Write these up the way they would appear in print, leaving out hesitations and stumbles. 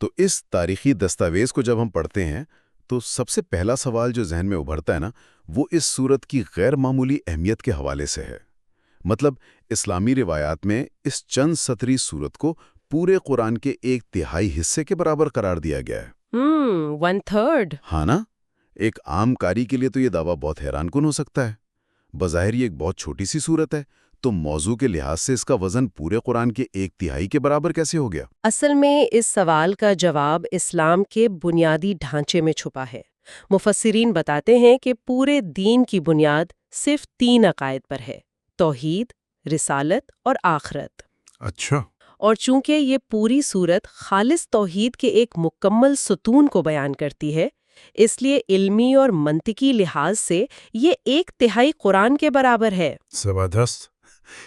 تو اس تاریخی دستاویز کو جب ہم پڑھتے ہیں تو سب سے پہلا سوال جو ذہن میں ابھرتا ہے نا، وہ اس سورت کی غیر معمولی اہمیت کے حوالے سے ہے۔ مطلب اسلامی روایات میں اس چند سطری سورت کو پورے قرآن کے 1/3 حصے کے برابر قرار دیا گیا ہے۔ 1/3۔ ہاں نا؟ ایک عام قاری کے لیے تو یہ دعویٰ بہت حیران کن ہو سکتا ہے۔ بظاہر یہ ایک بہت چھوٹی سی سورت ہے، تو موضوع کے لحاظ سے اس کا وزن پورے قرآن کے 1/3 کے برابر کیسے ہو گیا؟ اصل میں اس سوال کا جواب اسلام کے بنیادی ڈھانچے میں چھپا ہے۔ مفسرین بتاتے ہیں کہ پورے دین کی بنیاد صرف 3 عقائد پر ہے: توحید، رسالت اور آخرت۔ اچھا۔ اور چونکہ یہ پوری سورت خالص توحید کے ایک مکمل ستون کو بیان کرتی ہے، اس لیے علمی اور منطقی لحاظ سے یہ 1/3 قرآن کے برابر ہے۔ زبردست۔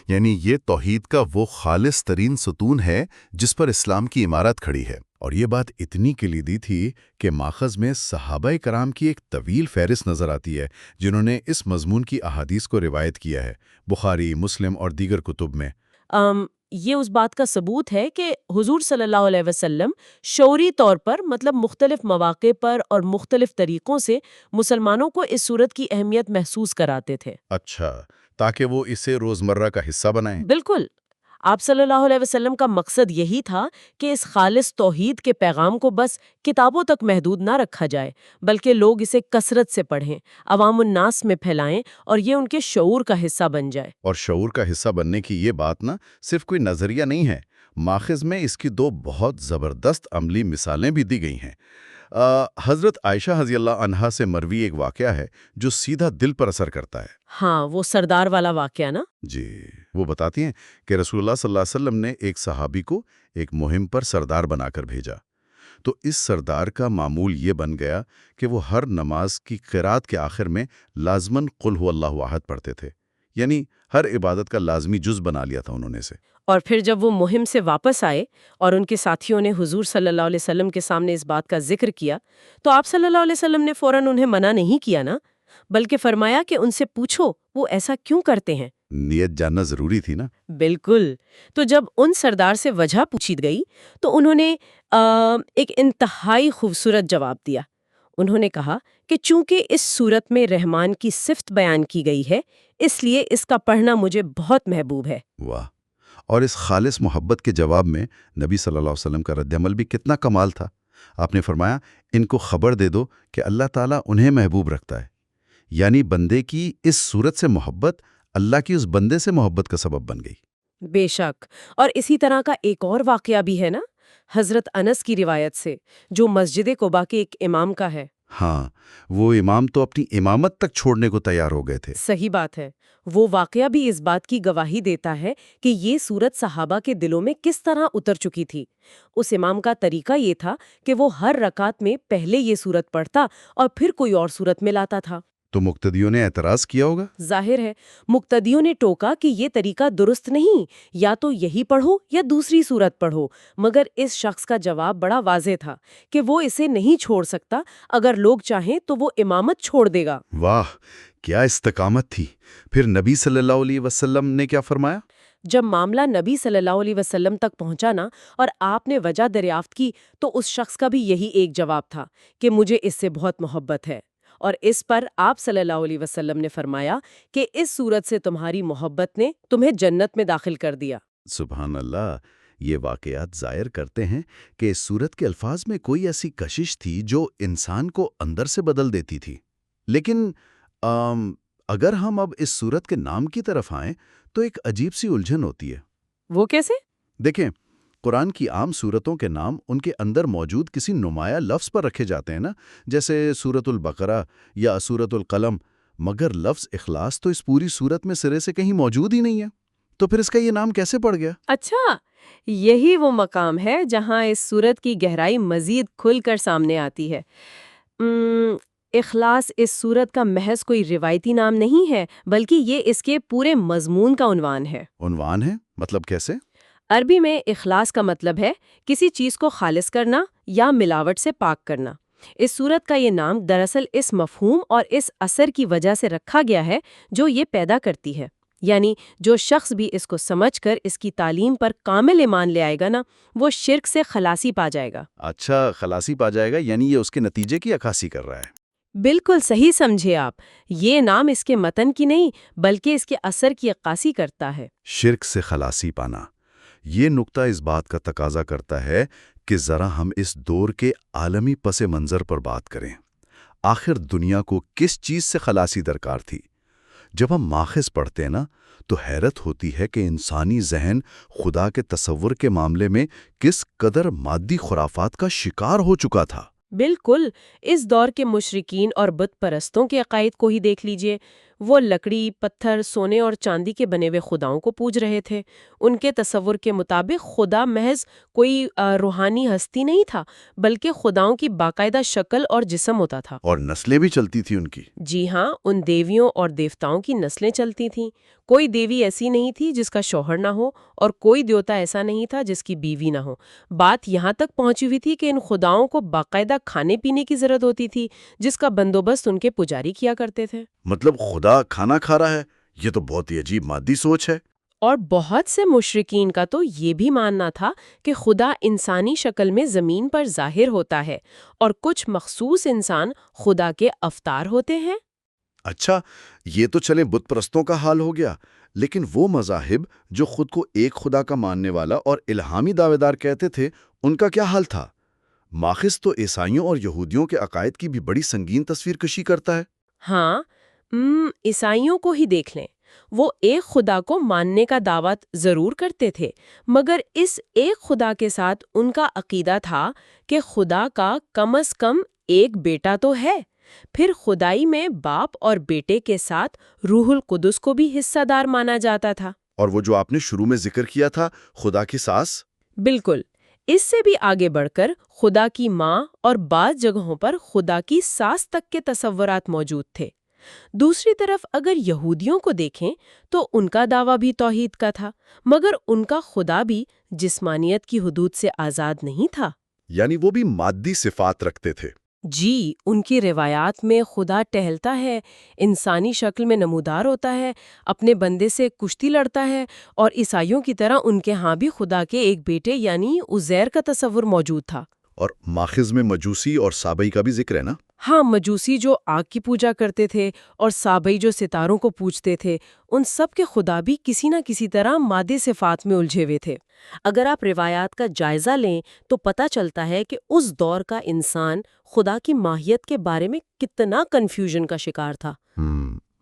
یعنی یہ توحید کا وہ خالص ترین ستون ہے جس پر اسلام کی عمارت کھڑی ہے۔ اور یہ بات اتنی کلیدی تھی کہ ماخذ میں صحابہ کرام کی ایک طویل فہرست نظر آتی ہے جنہوں نے اس مضمون کی احادیث کو روایت کیا ہے، بخاری، مسلم اور دیگر کتب میں۔ یہ اس بات کا ثبوت ہے کہ حضور صلی اللہ علیہ وسلم شعوری طور پر مختلف مواقع پر اور مختلف طریقوں سے مسلمانوں کو اس سورت کی اہمیت محسوس کراتے تھے۔ اچھا، تاکہ وہ اسے روزمرہ کا حصہ بنائیں۔ بالکل۔ آپ صلی اللہ علیہ وسلم کا مقصد یہی تھا کہ اس خالص توحید کے پیغام کو بس کتابوں تک محدود نہ رکھا جائے، بلکہ لوگ اسے کثرت سے پڑھیں، عوام الناس میں پھیلائیں اور یہ ان کے شعور کا حصہ بن جائے۔ اور شعور کا حصہ بننے کی یہ بات نا صرف کوئی نظریہ نہیں ہے، ماخذ میں اس کی 2 بہت زبردست عملی مثالیں بھی دی گئی ہیں۔ حضرت عائشہ رضی اللہ عنہا سے مروی ایک واقعہ ہے جو سیدھا دل پر اثر کرتا ہے۔ ہاں، وہ سردار والا واقعہ نا؟ جی، وہ بتاتی ہیں کہ رسول اللہ صلی اللہ علیہ وسلم نے ایک صحابی کو ایک مہم پر سردار بنا کر بھیجا، تو اس سردار کا معمول یہ بن گیا کہ وہ ہر نماز کی قرات کے آخر میں لازماً قل هو اللہ احد پڑھتے تھے، یعنی ہر عبادت کا لازمی جز بنا لیا تھا انہوں نے اسے۔ اور پھر جب وہ مہم سے واپس آئے اور ان کے ساتھیوں نے حضور صلی اللہ علیہ وسلم کے سامنے اس بات کا ذکر کیا تو آپ صلی اللہ علیہ وسلم نے فوراً انہیں منع نہیں کیا نا، بلکہ فرمایا کہ ان سے پوچھو وہ ایسا کیوں کرتے ہیں۔ نیت جاننا ضروری تھی نا؟ بالکل۔ تو جب ان سردار سے وجہ پوچھی گئی تو انہوں نے ایک انتہائی خوبصورت جواب دیا۔ انہوں نے کہا کہ چونکہ اس صورت میں رحمان کی صفت بیان کی گئی ہے، اس لیے اس کا پڑھنا مجھے بہت محبوب ہے۔ واہ! اور اس خالص محبت کے جواب میں نبی صلی اللہ علیہ وسلم کا رد عمل بھی کتنا کمال تھا۔ آپ نے فرمایا، ان کو خبر دے دو کہ اللہ تعالیٰ انہیں محبوب رکھتا ہے، یعنی بندے کی اس صورت سے محبت اللہ کی اس بندے سے محبت کا سبب بن گئی۔ بے شک۔ اور اسی طرح کا ایک اور واقعہ بھی ہے نا، حضرت انس کی روایت سے، جو مسجد قباء کے ایک امام کا ہے۔ ہاں، وہ امام تو اپنی امامت تک چھوڑنے کو تیار ہو گئے تھے۔ صحیح بات ہے۔ وہ واقعہ بھی اس بات کی گواہی دیتا ہے کہ یہ سورت صحابہ کے دلوں میں کس طرح اتر چکی تھی۔ اس امام کا طریقہ یہ تھا کہ وہ ہر رکعت میں پہلے یہ سورت پڑھتا اور پھر کوئی اور سورت میں لاتا تھا۔ تو مقتدیوں نے اعتراض کیا ہوگا؟ ظاہر ہے، مقتدیوں نے ٹوکا کہ یہ طریقہ درست نہیں، یا تو یہی پڑھو یا دوسری سورت پڑھو، مگر اس شخص کا جواب بڑا واضح تھا کہ وہ اسے نہیں چھوڑ سکتا، اگر لوگ چاہیں تو وہ امامت چھوڑ دے گا۔ واہ، کیا استقامت تھی! پھر نبی صلی اللہ علیہ وسلم نے کیا فرمایا؟ جب معاملہ نبی صلی اللہ علیہ وسلم تک پہنچا نا اور آپ نے وجہ دریافت کی تو اس شخص کا بھی یہی ایک جواب تھا کہ مجھے اس سے بہت محبت ہے، اور اس پر آپ صلی اللہ علیہ وسلم نے فرمایا کہ اس صورت سے تمہاری محبت نے تمہیں جنت میں داخل کر دیا۔ سبحان اللہ! یہ واقعات ظاہر کرتے ہیں کہ اس صورت کے الفاظ میں کوئی ایسی کشش تھی جو انسان کو اندر سے بدل دیتی تھی۔ لیکن اگر ہم اب اس صورت کے نام کی طرف آئیں تو ایک عجیب سی الجھن ہوتی ہے۔ وہ کیسے؟ دیکھیں، قرآن کی عام صورتوں کے نام ان کے اندر موجود کسی نمایاں لفظ پر رکھے جاتے ہیں نا، جیسے سورۃ البقرہ یا سورۃ القلم، مگر لفظ اخلاص تو اس پوری صورت میں سرے سے کہیں موجود ہی نہیں ہے۔ تو پھر اس کا یہ نام کیسے پڑ گیا؟ اچھا، یہی وہ مقام ہے جہاں اس صورت کی گہرائی مزید کھل کر سامنے آتی ہے۔ اخلاص اس صورت کا محض کوئی روایتی نام نہیں ہے، بلکہ یہ اس کے پورے مضمون کا عنوان ہے۔ عنوان ہے؟ مطلب کیسے؟ عربی میں اخلاص کا مطلب ہے کسی چیز کو خالص کرنا یا ملاوٹ سے پاک کرنا۔ اس صورت کا یہ نام دراصل اس مفہوم اور اس اثر کی وجہ سے رکھا گیا ہے جو یہ پیدا کرتی ہے، یعنی جو شخص بھی اس کو سمجھ کر اس کی تعلیم پر کامل ایمان لے آئے گا نا، وہ شرک سے خلاصی پا جائے گا۔ اچھا، خلاصی پا جائے گا، یعنی یہ اس کے نتیجے کی عکاسی کر رہا ہے۔ بالکل صحیح سمجھے آپ، یہ نام اس کے متن کی نہیں بلکہ اس کے اثر کی عکاسی کرتا ہے۔ شرک سے خلاصی پانا، یہ نقطہ اس بات کا تقاضا کرتا ہے کہ ذرا ہم اس دور کے عالمی پس منظر پر بات کریں۔ آخر دنیا کو کس چیز سے خلاصی درکار تھی؟ جب ہم ماخذ پڑھتے ہیں نا، تو حیرت ہوتی ہے کہ انسانی ذہن خدا کے تصور کے معاملے میں کس قدر مادی خرافات کا شکار ہو چکا تھا۔ بالکل، اس دور کے مشرکین اور بت پرستوں کے عقائد کو ہی دیکھ لیجئے۔ وہ لکڑی، پتھر، سونے اور چاندی کے بنے ہوئے خداؤں کو پوج رہے تھے۔ ان کے تصور کے مطابق خدا محض کوئی روحانی ہستی نہیں تھا، بلکہ خداؤں کی باقاعدہ شکل اور جسم ہوتا تھا۔ اور نسلیں بھی چلتی تھی ان کی۔ جی ہاں، ان دیویوں اور دیوتاؤں کی نسلیں چلتی تھیں۔ کوئی دیوی ایسی نہیں تھی جس کا شوہر نہ ہو، اور کوئی دیوتا ایسا نہیں تھا جس کی بیوی نہ ہو۔ بات یہاں تک پہنچی ہوئی تھی کہ ان خداؤں کو باقاعدہ کھانے پینے کی ضرورت ہوتی تھی، جس کا بندوبست ان کے پجاری کیا کرتے تھے۔ مطلب خدا کھانا کھا رہا ہے؟ یہ تو بہت ہی عجیب مادی سوچ ہے۔ اور بہت سے مشرکین کا تو یہ بھی ماننا تھا کہ خدا انسانی شکل میں زمین پر ظاہر ہوتا ہے، اور کچھ مخصوص انسان خدا کے اوتار ہوتے ہیں۔ اچھا، یہ تو چلیں بت پرستوں کا حال ہو گیا، لیکن وہ مذاہب جو خود کو ایک خدا کا ماننے والا اور الہامی دعوے دار کہتے تھے، ان کا کیا حال تھا؟ ماخذ تو عیسائیوں اور یہودیوں کے عقائد کی بھی بڑی سنگین تصویر کشی کرتا ہے۔ ہاں، عیسائیوں کو ہی دیکھ لیں۔ وہ ایک خدا کو ماننے کا دعویٰ ضرور کرتے تھے، مگر اس ایک خدا کے ساتھ ان کا عقیدہ تھا کہ خدا کا کم از کم ایک بیٹا تو ہے۔ پھر خدائی میں باپ اور بیٹے کے ساتھ روح القدس کو بھی حصہ دار مانا جاتا تھا۔ اور وہ جو آپ نے شروع میں ذکر کیا تھا، خدا کی ساس؟ بالکل، اس سے بھی آگے بڑھ کر خدا کی ماں اور بعض جگہوں پر خدا کی ساس تک کے تصورات موجود تھے۔ دوسری طرف اگر یہودیوں کو دیکھیں تو ان کا دعویٰ بھی توحید کا تھا، مگر ان کا خدا بھی جسمانیت کی حدود سے آزاد نہیں تھا۔ یعنی وہ بھی مادی صفات رکھتے تھے۔ جی، ان کی روایات میں خدا ٹہلتا ہے، انسانی شکل میں نمودار ہوتا ہے، اپنے بندے سے کشتی لڑتا ہے، اور عیسائیوں کی طرح ان کے ہاں بھی خدا کے ایک بیٹے یعنی عزیر کا تصور موجود تھا۔ اور ماخذ میں مجوسی اور سابئی کا بھی ذکر ہے نا؟ ہاں، مجوسی جو آگ کی پوجا کرتے تھے اور سابئی جو ستاروں کو پوجتے تھے، ان سب کے خدا بھی کسی نہ کسی طرح مادی صفات میں الجھے ہوئے تھے۔ اگر آپ روایات کا جائزہ لیں تو پتہ چلتا ہے کہ اس دور کا انسان خدا کی ماہیت کے بارے میں کتنا کنفیوژن کا شکار تھا۔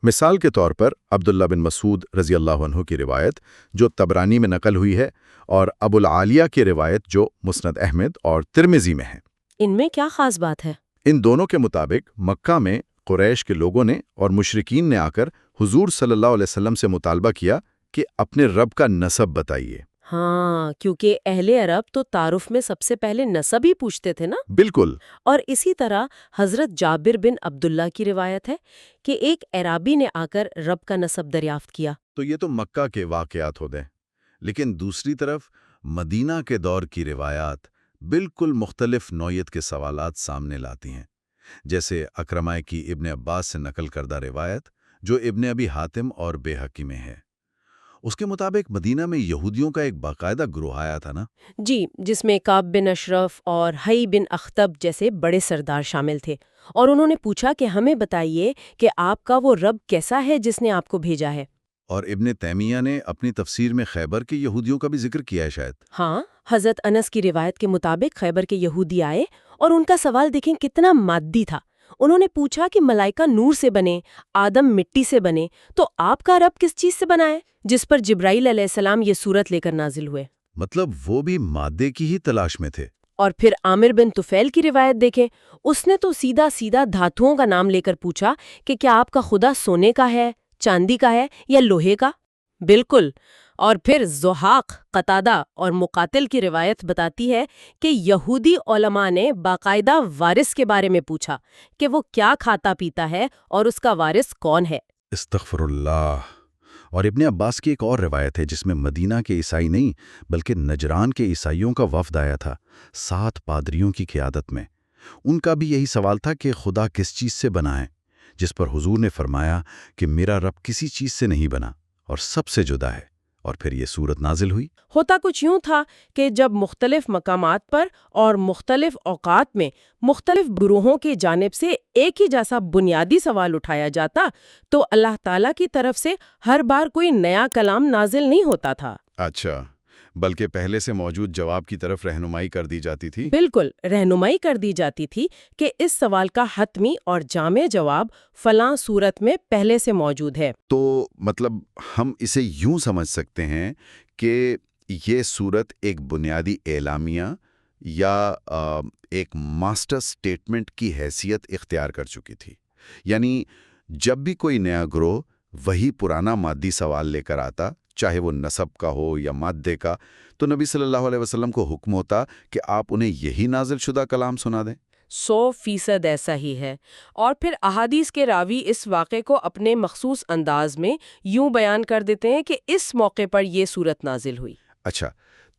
مثال کے طور پر عبداللہ بن مسعود رضی اللہ عنہ کی روایت جو طبرانی میں نقل ہوئی ہے، اور ابو العالیہ کی روایت جو مسند احمد اور ترمذی میں ہے۔ ان میں کیا خاص بات ہے؟ ان دونوں کے مطابق مکہ میں قریش کے لوگوں نے اور مشرکین نے آ کر حضور صلی اللہ علیہ وسلم سے مطالبہ کیا کہ اپنے رب کا نسب بتائیے۔ ہاں، کیونکہ اہل عرب تو تعارف میں سب سے پہلے نسب ہی پوچھتے تھے نا۔ بالکل۔ اور اسی طرح حضرت جابر بن عبداللہ کی روایت ہے کہ ایک اعرابی نے آ کر رب کا نسب دریافت کیا۔ تو یہ تو مکہ کے واقعات ہوتے ہیں، لیکن دوسری طرف مدینہ کے دور کی روایات بالکل مختلف نوعیت کے سوالات سامنے لاتی ہیں، جیسے اکرمہ کی ابن عباس سے نقل کردہ روایت جو ابن ابی حاتم اور بیہقی میں ہے۔ اس کے مطابق مدینہ میں یہودیوں کا ایک باقاعدہ گروہ آیا تھا نا؟ جی، جس میں کعب بن اشرف اور حی بن اخطب جیسے بڑے سردار شامل تھے، اور انہوں نے پوچھا کہ ہمیں بتائیے کہ آپ کا وہ رب کیسا ہے جس نے آپ کو بھیجا ہے۔ اور ابن تیمیہ نے اپنی تفسیر میں خیبر کے یہودیوں کا بھی ذکر کیا ہے شاید۔ ہاں، حضرت انس کی روایت کے مطابق خیبر کے یہودی آئے اور ان کا سوال دیکھیں کتنا مادی تھا۔ انہوں نے پوچھا کہ ملائکہ نور سے بنے، آدم مٹی سے بنے، تو آپ کا رب کس چیز سے بنا ہے؟ جس پر جبرائیل علیہ السلام یہ صورت لے کر نازل ہوئے۔ مطلب وہ بھی مادے کی ہی تلاش میں تھے۔ اور پھر عامر بن طفیل کی روایت دیکھیں، اس نے تو سیدھا سیدھا دھاتوؤں کا نام لے کر پوچھا کہ کیا آپ کا خدا سونے کا ہے، چاندی کا ہے یا لوہے کا؟ بالکل۔ اور پھر ضحاک، قتادہ اور مقاتل کی روایت بتاتی ہے کہ یہودی علماء نے باقاعدہ وارث کے بارے میں پوچھا کہ وہ کیا کھاتا پیتا ہے اور اس کا وارث کون ہے۔ استغفر اللہ۔ اور ابن عباس کی ایک اور روایت ہے جس میں مدینہ کے عیسائی نہیں بلکہ نجران کے عیسائیوں کا وفد آیا تھا 7 پادریوں کی قیادت میں۔ ان کا بھی یہی سوال تھا کہ خدا کس چیز سے بنا ہے، جس پر حضور نے فرمایا کہ میرا رب کسی چیز سے نہیں بنا، اور سب سے جدا ہے، اور پھر یہ سورت نازل ہوئی۔ ہوتا کچھ یوں تھا کہ جب مختلف مقامات پر اور مختلف اوقات میں مختلف گروہوں کی جانب سے ایک ہی جیسا بنیادی سوال اٹھایا جاتا تو اللہ تعالیٰ کی طرف سے ہر بار کوئی نیا کلام نازل نہیں ہوتا تھا۔ اچھا، بلکہ پہلے سے موجود جواب کی طرف رہنمائی کر دی جاتی تھی؟ بالکل، رہنمائی کر دی جاتی تھی کہ اس سوال کا حتمی اور جامع جواب فلاں صورت میں پہلے سے موجود ہے۔ تو مطلب ہم اسے یوں سمجھ سکتے ہیں کہ یہ صورت ایک بنیادی اعلامیہ یا ایک ماسٹر سٹیٹمنٹ کی حیثیت اختیار کر چکی تھی۔ یعنی جب بھی کوئی نیا گروہ وہی پرانا مادی سوال لے کر آتا، چاہے وہ نسب کا ہو یا مادے کا، تو نبی صلی اللہ علیہ وسلم کو حکم ہوتا کہ آپ انہیں یہی نازل شدہ کلام سنا دیں۔ 100% ایسا ہی ہے، اور پھر احادیث کے راوی اس واقعے کو اپنے مخصوص انداز میں یوں بیان کر دیتے ہیں کہ اس موقع پر یہ صورت نازل ہوئی۔ اچھا،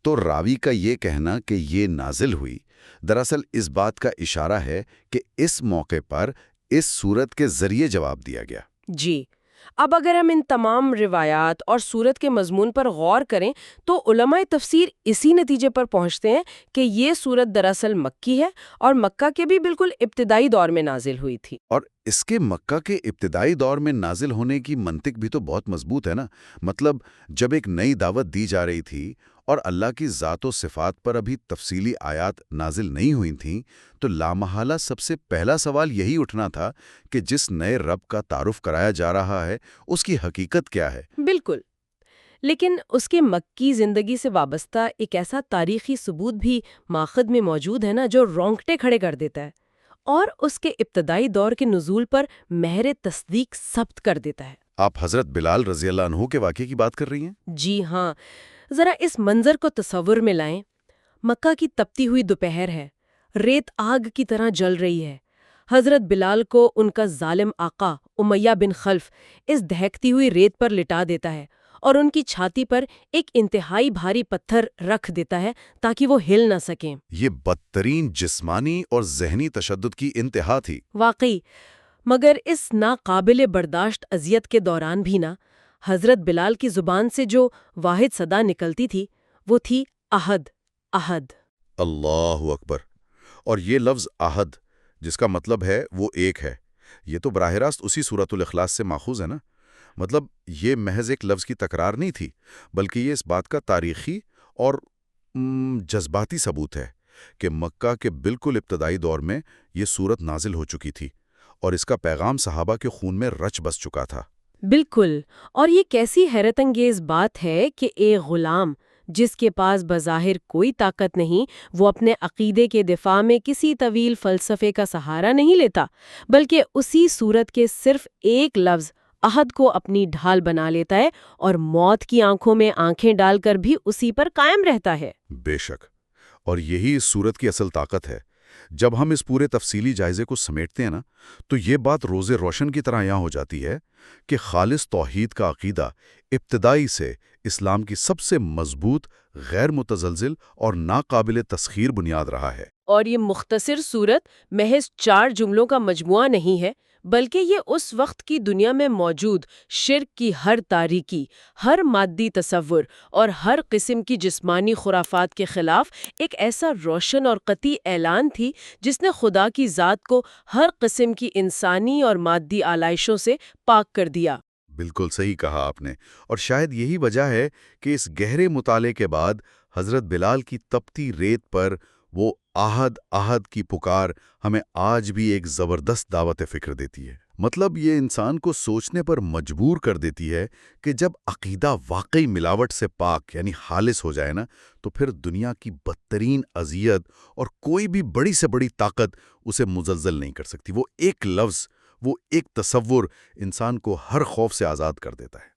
تو راوی کا یہ کہنا کہ یہ نازل ہوئی دراصل اس بات کا اشارہ ہے کہ اس موقع پر اس صورت کے ذریعے جواب دیا گیا۔ جی، اب اگر ہم ان تمام روایات اور صورت کے مضمون پر غور کریں تو علماء تفسیر اسی نتیجے پر پہنچتے ہیں کہ یہ صورت دراصل مکی ہے اور مکہ کے بھی بالکل ابتدائی دور میں نازل ہوئی تھی۔ اور اس کے مکہ کے ابتدائی دور میں نازل ہونے کی منطق بھی تو بہت مضبوط ہے نا۔ مطلب جب ایک نئی دعوت دی جا رہی تھی اور اللہ کی ذات و صفات پر ابھی تفصیلی آیات نازل نہیں ہوئی تھیں، تو لامحالہ سب سے پہلا سوال یہی اٹھنا تھا کہ جس نئے رب کا تعارف کرایا جا رہا ہے اس کی حقیقت کیا ہے؟ بالکل، لیکن اس کے مکی زندگی سے وابستہ ایک ایسا تاریخی ثبوت بھی ماخذ میں موجود ہے نا جو رونگٹے کھڑے کر دیتا ہے اور اس کے ابتدائی دور کے نزول پر مہر تصدیق ثبت کر دیتا ہے۔ آپ حضرت بلال رضی اللہ عنہ کے واقعے کی بات کر رہی ہیں؟ جی ہاں، ذرا اس منظر کو تصور میں لائیں۔ مکہ کی تپتی ہوئی دوپہر ہے، ریت آگ کی طرح جل رہی ہے۔ حضرت بلال کو ان کا ظالم آقا امیہ بن خلف اس دہکتی ہوئی ریت پر لٹا دیتا ہے اور ان کی چھاتی پر ایک انتہائی بھاری پتھر رکھ دیتا ہے تاکہ وہ ہل نہ سکیں۔ یہ بدترین جسمانی اور ذہنی تشدد کی انتہا تھی۔ واقعی، مگر اس ناقابل برداشت اذیت کے دوران بھی نا حضرت بلال کی زبان سے جو واحد صدا نکلتی تھی وہ تھی احد، احد۔ اللہ اکبر! اور یہ لفظ احد جس کا مطلب ہے وہ ایک ہے، یہ تو براہ راست اسی سورۃ الاخلاص سے ماخوذ ہے نا۔ مطلب یہ محض ایک لفظ کی تکرار نہیں تھی، بلکہ یہ اس بات کا تاریخی اور جذباتی ثبوت ہے کہ مکہ کے بالکل ابتدائی دور میں یہ سورت نازل ہو چکی تھی اور اس کا پیغام صحابہ کے خون میں رچ بس چکا تھا۔ بالکل، اور یہ کیسی حیرت انگیز بات ہے کہ ایک غلام جس کے پاس بظاہر کوئی طاقت نہیں، وہ اپنے عقیدے کے دفاع میں کسی طویل فلسفے کا سہارا نہیں لیتا، بلکہ اسی صورت کے صرف ایک لفظ عہد کو اپنی ڈھال بنا لیتا ہے اور موت کی آنکھوں میں آنکھیں ڈال کر بھی اسی پر قائم رہتا ہے۔ بے شک، اور یہی اس صورت کی اصل طاقت ہے۔ جب ہم اس پورے تفصیلی جائزے کو سمیٹتے ہیں نا، تو یہ بات روز روشن کی طرح یہاں ہو جاتی ہے کہ خالص توحید کا عقیدہ ابتدائی سے اسلام کی سب سے مضبوط، غیر متزلزل اور ناقابل تسخیر بنیاد رہا ہے۔ اور یہ مختصر صورت محض 4 جملوں کا مجموعہ نہیں ہے، بلکہ یہ اس وقت کی دنیا میں موجود شرک کی ہر تاریکی، ہر مادی تصور اور ہر قسم کی جسمانی خرافات کے خلاف ایک ایسا روشن اور قطعی اعلان تھی جس نے خدا کی ذات کو ہر قسم کی انسانی اور مادی آلائشوں سے پاک کر دیا۔ بالکل صحیح کہا آپ نے، اور شاید یہی وجہ ہے کہ اس گہرے مطالعے کے بعد حضرت بلال کی تپتی ریت پر وہ آہد آہد کی پکار ہمیں آج بھی ایک زبردست دعوت فکر دیتی ہے۔ مطلب یہ انسان کو سوچنے پر مجبور کر دیتی ہے کہ جب عقیدہ واقعی ملاوٹ سے پاک یعنی خالص ہو جائے نا، تو پھر دنیا کی بدترین اذیت اور کوئی بھی بڑی سے بڑی طاقت اسے مزلزل نہیں کر سکتی۔ وہ ایک لفظ، وہ ایک تصور انسان کو ہر خوف سے آزاد کر دیتا ہے۔